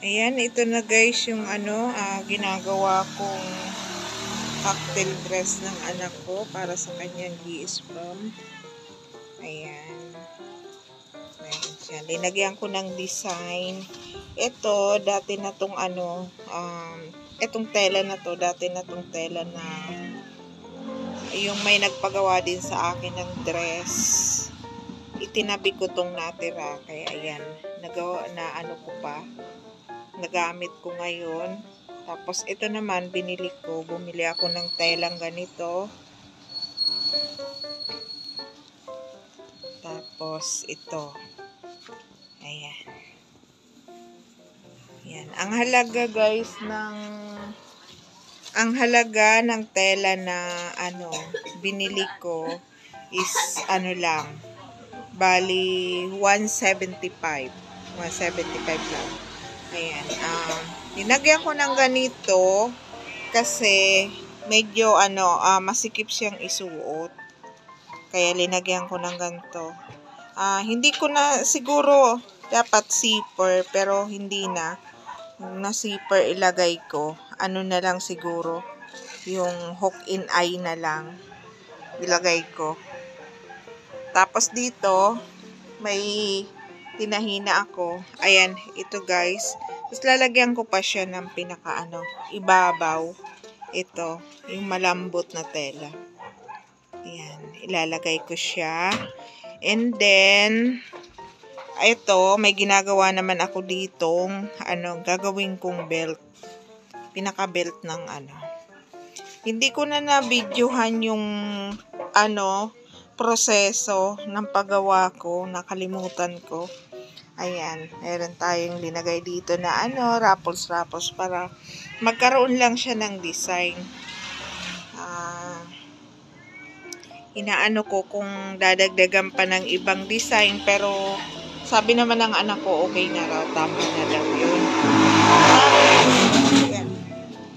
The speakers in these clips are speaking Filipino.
Ayan, ito na guys yung ginagawa kong cocktail dress ng anak ko para sa kanyang GS prom. Ayan. Ayan siya. Linagyan ko ng design. Ito, dati na tong itong tela na to, dati na tong tela na yung may nagpagawa din sa akin ng dress. Itinabi ko tong natira. Kaya ayan, nagawa na ko pa. Nagamit ko ngayon. Tapos ito naman binili ko. Bumili ako ng telang ganito. Tapos ito. Ayan. Ayan. Ang halaga ng tela na binili ko is lang. Bali 175. 175 lang. Ayan. Linagyan ko ng ganito kasi medyo masikip siyang isuot. Kaya linagyan ko ng ganito. Hindi ko na siguro dapat zipper pero hindi na. Na zipper ilagay ko. Ano na lang siguro yung hook in eye na lang ilagay ko. Tapos dito may tinahina ako. Ayan, ito guys. Tapos lalagyan ko pa siya ng ibabaw. Ito, yung malambot na tela. Ayan, ilalagay ko siya. And then, ito, may ginagawa naman ako ditong, gagawin kong belt. Pinaka-belt ng Hindi ko na na-videohan yung, proseso ng paggawa ko. Nakalimutan ko. Ayan, meron tayong linagay dito na raffles para magkaroon lang siya ng design. Inaano ko kung dadagdagan pa ng ibang design pero sabi naman ng anak ko okay na raw, tama na daw yun.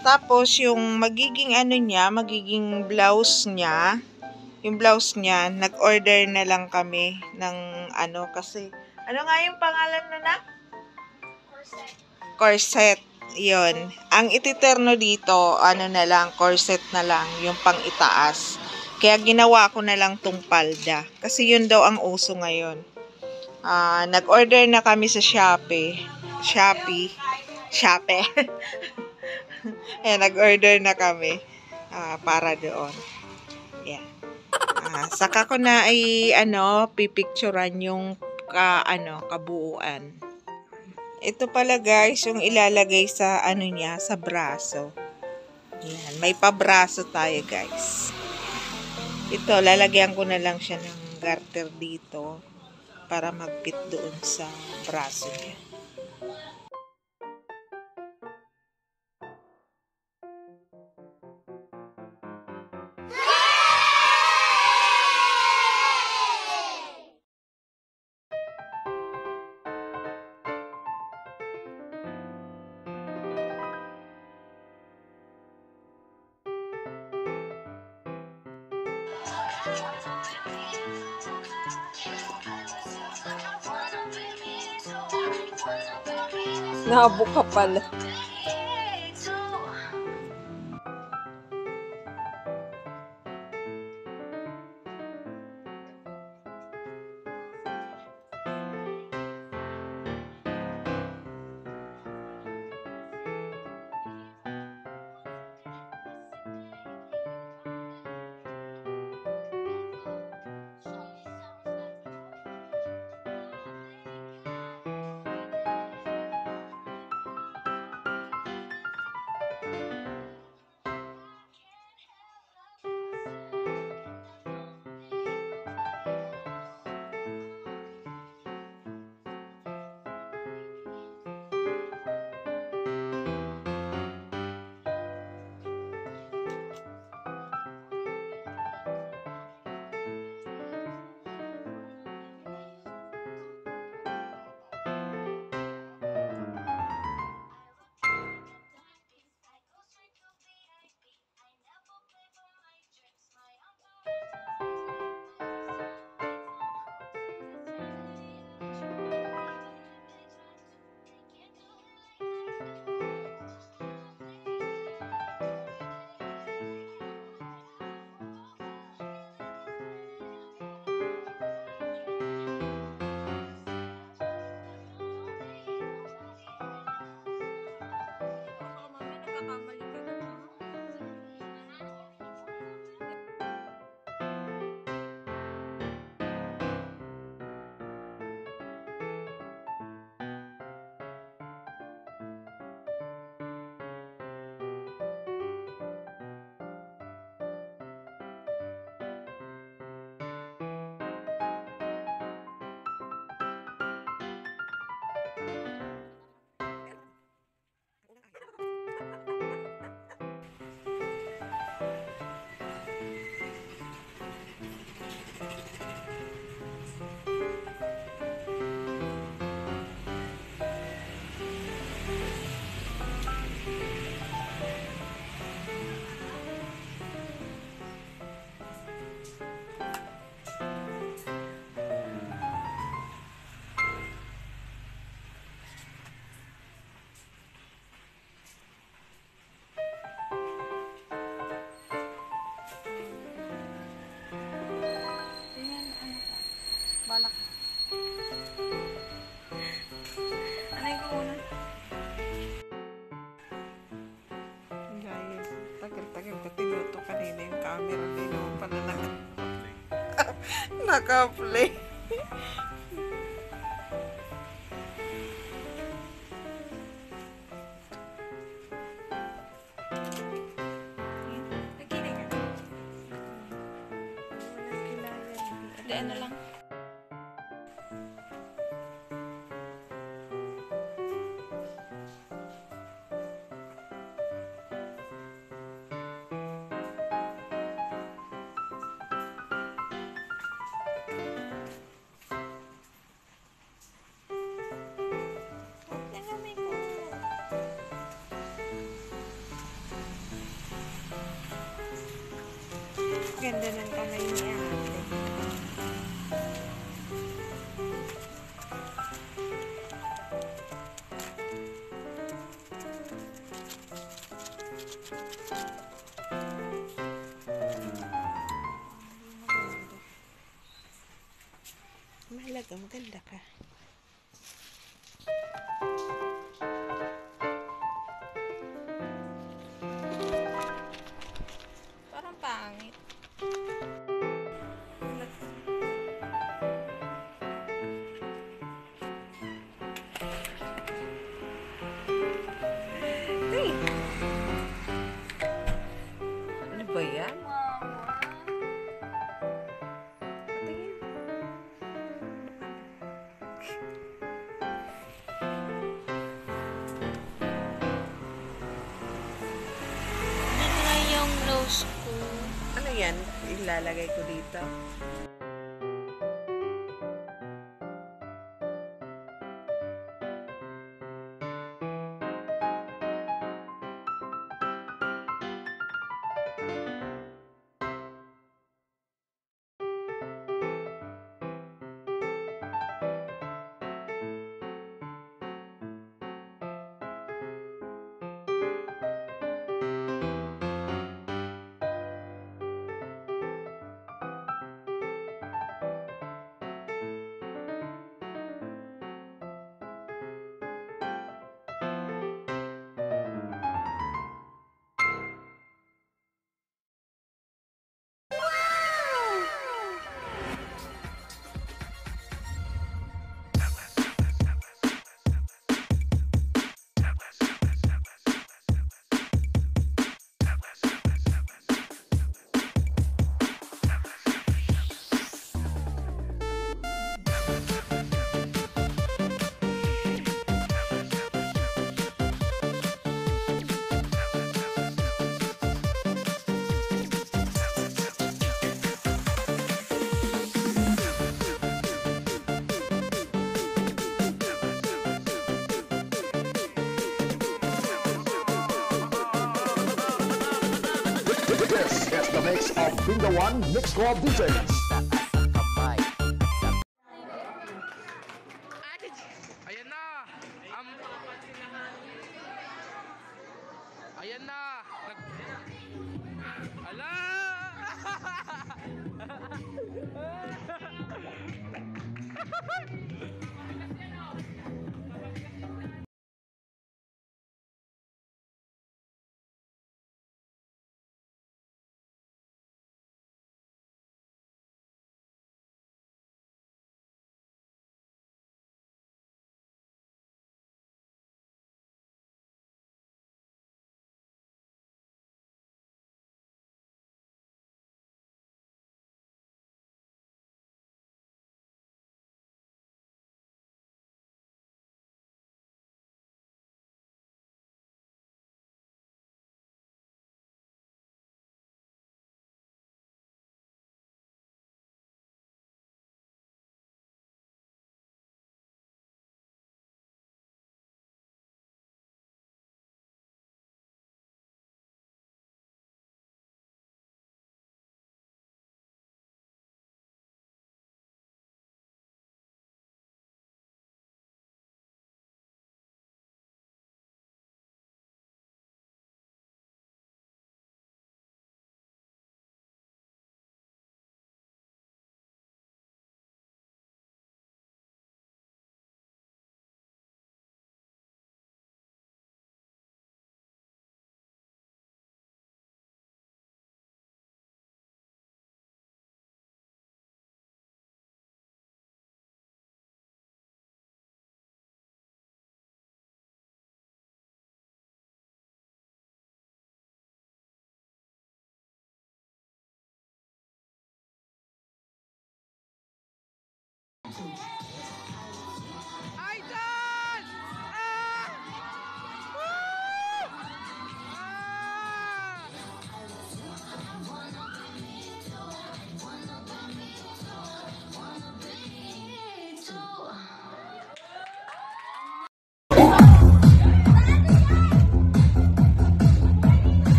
Tapos yung magiging magiging blouse niya, yung blouse niya, nag-order na lang kami ng kasi nga yung pangalan na? Corset. Yun. Ang ititerno dito, na lang, corset na lang, yung pang itaas. Kaya ginawa ko na lang tong palda. Kasi yun daw ang uso ngayon. Nag-order na kami sa Shopee. Ayan, nag-order na kami para doon. Ayan. Saka ko na pipicturan yung kabuuan. Ito pala guys, yung ilalagay sa niya, sa braso. Ayan, may pabraso tayo guys. Ito, lalagyan ko na lang siya ng garter dito para magpit doon sa braso niya. Nabuka pala. magkakamali ka na. Balak. Anay ko muna. Guys, tagal-tagal ko tinuto kanina yung camera. Hindi naman pala naka-play. Nagkinig ka. Hindi, ano lang. Ganda ng kamay ni ate. Mahalaga, maganda ka. Parang pangit. Hey! Ano ba yan? Patingin. Dito na yung nose ko. Ano yan? Ilalagay ko dito. This is the mix of Bingo One Mix Club DJs. Ayan na! Ayan na! Ala! battle.